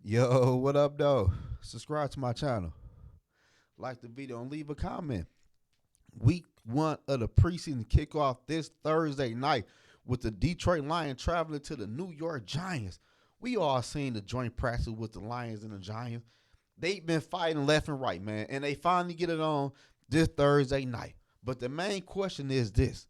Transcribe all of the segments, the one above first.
Yo, what up, though? Subscribe to my channel, like the video, and leave a comment. Week one of the preseason kickoff this Thursday night with the Detroit Lions traveling to the New York Giants. We all seen the joint practice with the Lions and the Giants. They've been fighting left and right, man, and they finally get it on this Thursday night. But the main question is this: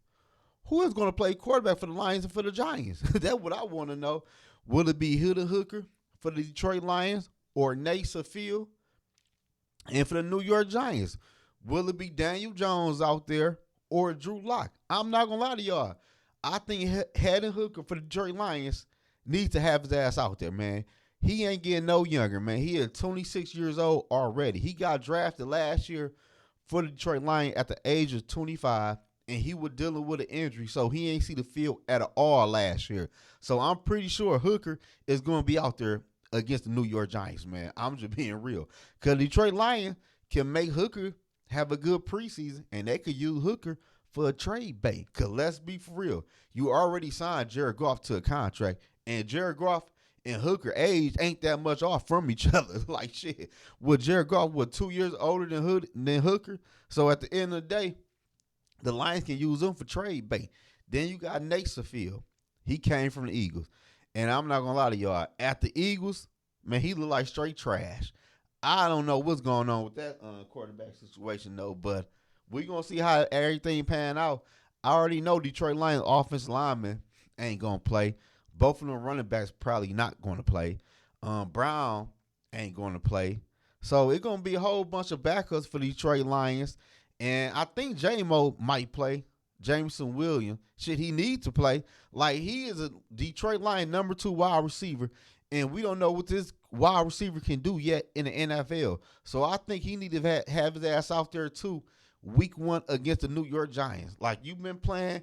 who is going to play quarterback for the Lions and for the Giants? That's what I want to know. Will it be Hilda Hooker for the Detroit Lions or Nate Saffield? And for the New York Giants, will it be Daniel Jones out there or Drew Lock? I'm not going to lie to y'all. I think Hayden Hooker for the Detroit Lions needs to have his ass out there, man. He ain't getting no younger, man. He is 26 years old already. He got drafted last year for the Detroit Lions at the age of 25, and he was dealing with an injury, so he ain't see the field at all last year. So I'm pretty sure Hooker is going to be out there against the New York Giants, man. I'm just being real. Because Detroit Lions can make Hooker have a good preseason, and they could use Hooker for a trade bait. Because let's be for real. You already signed Jared Goff to a contract, and Jared Goff and Hooker age ain't that much off from each other. Like, shit. With Jared Goff, 2 years older than Hooker? So at the end of the day, the Lions can use him for trade bait. Then you got Nate Saffield. He came from the Eagles. And I'm not going to lie to y'all. At the Eagles, man, he looked like straight trash. I don't know what's going on with that quarterback situation, though. But we're going to see how everything pan out. I already know Detroit Lions offensive linemen ain't going to play. Both of them running backs probably not going to play. Brown ain't going to play. So it's going to be a whole bunch of backups for the Detroit Lions. And I think J-Mo might play. Jameson Williams. Shit, he needs to play. Like, he is a Detroit Lion number 2 wide receiver. And we don't know what this wide receiver can do yet in the NFL. So I think he need to have his ass out there too week one against the New York Giants. Like, you've been playing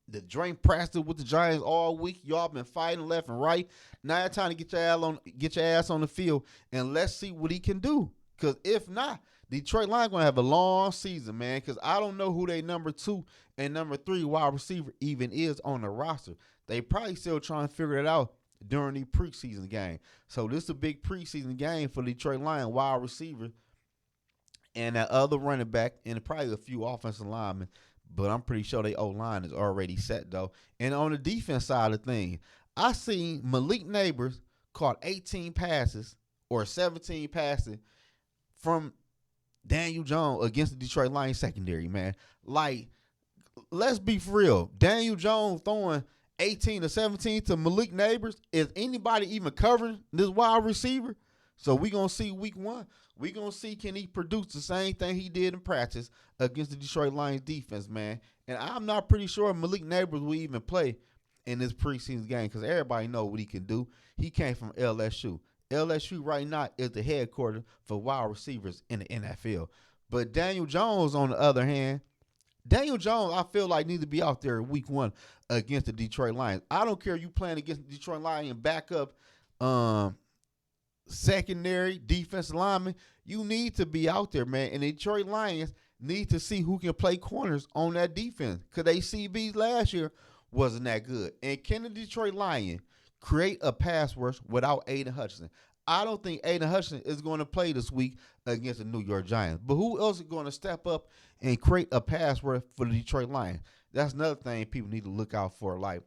the joint practice with the Giants all week. Y'all been fighting left and right. Now it's time to get your ass on the field, and let's see what he can do. Because if not, Detroit Lions going to have a long season, man, because I don't know who they number 2 and number 3 wide receiver even is on the roster. They probably still trying to figure it out during the preseason game. So this is a big preseason game for the Detroit Lions wide receiver and that other running back and probably a few offensive linemen. But I'm pretty sure their O-line is already set, though. And on the defense side of things, I seen Malik Neighbors caught 18 passes or 17 passes from Daniel Jones against the Detroit Lions secondary, man. Like, let's be for real. Daniel Jones throwing 18 to 17 to Malik Neighbors. Is anybody even covering this wide receiver? So we going to see week one. We going to see can he produce the same thing he did in practice against the Detroit Lions defense, man. And I'm not pretty sure Malik Neighbors will even play in this preseason game because everybody know what he can do. He came from LSU. LSU right now is the headquarters for wide receivers in the NFL. But Daniel Jones, on the other hand, Daniel Jones, I feel like needs to be out there week one against the Detroit Lions. I don't care you playing against the Detroit Lions and backup secondary defensive lineman. You need to be out there, man. And the Detroit Lions need to see who can play corners on that defense because they CBs last year wasn't that good. And can the Detroit Lions create a pass rush without Aiden Hutchinson? I don't think Aiden Hutchinson is going to play this week against the New York Giants. But who else is going to step up and create a pass rush for the Detroit Lions? That's another thing people need to look out for. Like,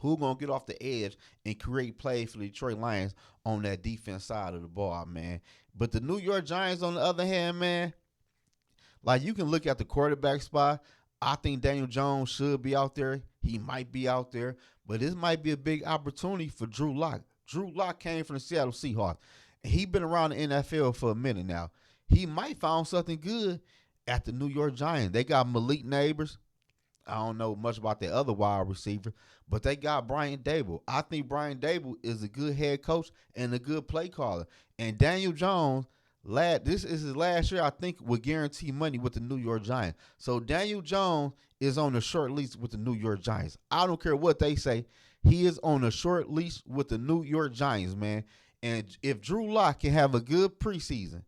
who going to get off the edge and create plays for the Detroit Lions on that defense side of the ball, man? But the New York Giants, on the other hand, man, like, you can look at the quarterback spot. I think Daniel Jones should be out there. He might be out there. But this might be a big opportunity for Drew Lock. Drew Lock came from the Seattle Seahawks. He been around the NFL for a minute now. He might find something good at the New York Giants. They got Malik Neighbors. I don't know much about the other wide receiver, but they got Brian Dable. I think Brian Dable is a good head coach and a good play caller. And Daniel Jones, this is his last year, I think, will guarantee money with the New York Giants. So Daniel Jones is on a short lease with the New York Giants. I don't care what they say. He is on a short lease with the New York Giants, man. And if Drew Lock can have a good preseason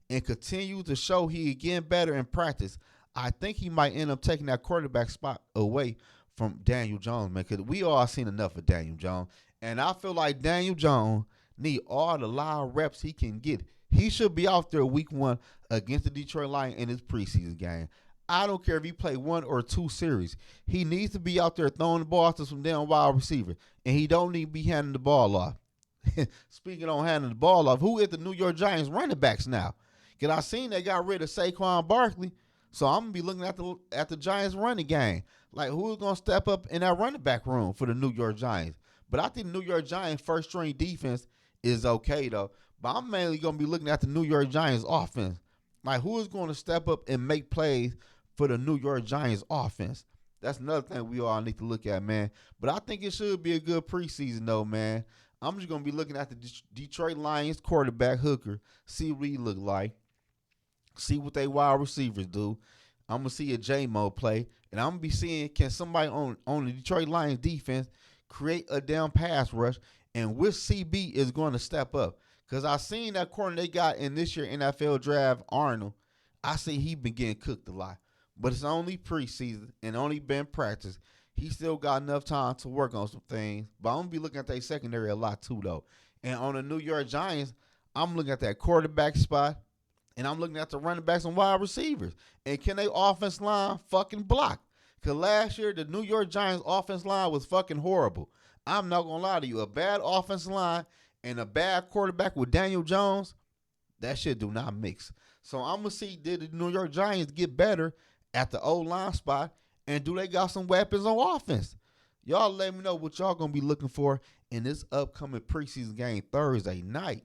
and continue to show he getting better in practice, I think he might end up taking that quarterback spot away from Daniel Jones, man, because we all seen enough of Daniel Jones. And I feel like Daniel Jones need all the live reps he can get. He should be out there week 1 against the Detroit Lions in his preseason game. I don't care if he play 1 or 2 series. He needs to be out there throwing the ball to some damn wide receiver. And he don't need to be handing the ball off. Speaking on handing the ball off, who is the New York Giants running backs now? Because I seen they got rid of Saquon Barkley. So I'm going to be looking at the Giants running game. Like, who's going to step up in that running back room for the New York Giants? But I think the New York Giants first-string defense is okay, though. But I'm mainly going to be looking at the New York Giants offense. Like, who is going to step up and make plays for the New York Giants offense? That's another thing we all need to look at, man. But I think it should be a good preseason, though, man. I'm just going to be looking at the Detroit Lions quarterback Hooker, see what he look like, see what they wide receivers do. I'm going to see a J-Mo play, and I'm going to be seeing can somebody on the Detroit Lions defense create a damn pass rush, and which CB is going to step up. Because I seen that corner they got in this year NFL draft, Arnold. I see he been getting cooked a lot. But it's only preseason and only been practice. He still got enough time to work on some things. But I'm going to be looking at their secondary a lot too, though. And on the New York Giants, I'm looking at that quarterback spot. And I'm looking at the running backs and wide receivers. And can they offense line fucking block? Because last year, the New York Giants offense line was fucking horrible. I'm not going to lie to you. A bad offense line and a bad quarterback with Daniel Jones, that shit do not mix. So I'm going to see, did the New York Giants get better at the O-line spot? And do they got some weapons on offense? Y'all let me know what y'all going to be looking for in this upcoming preseason game Thursday night.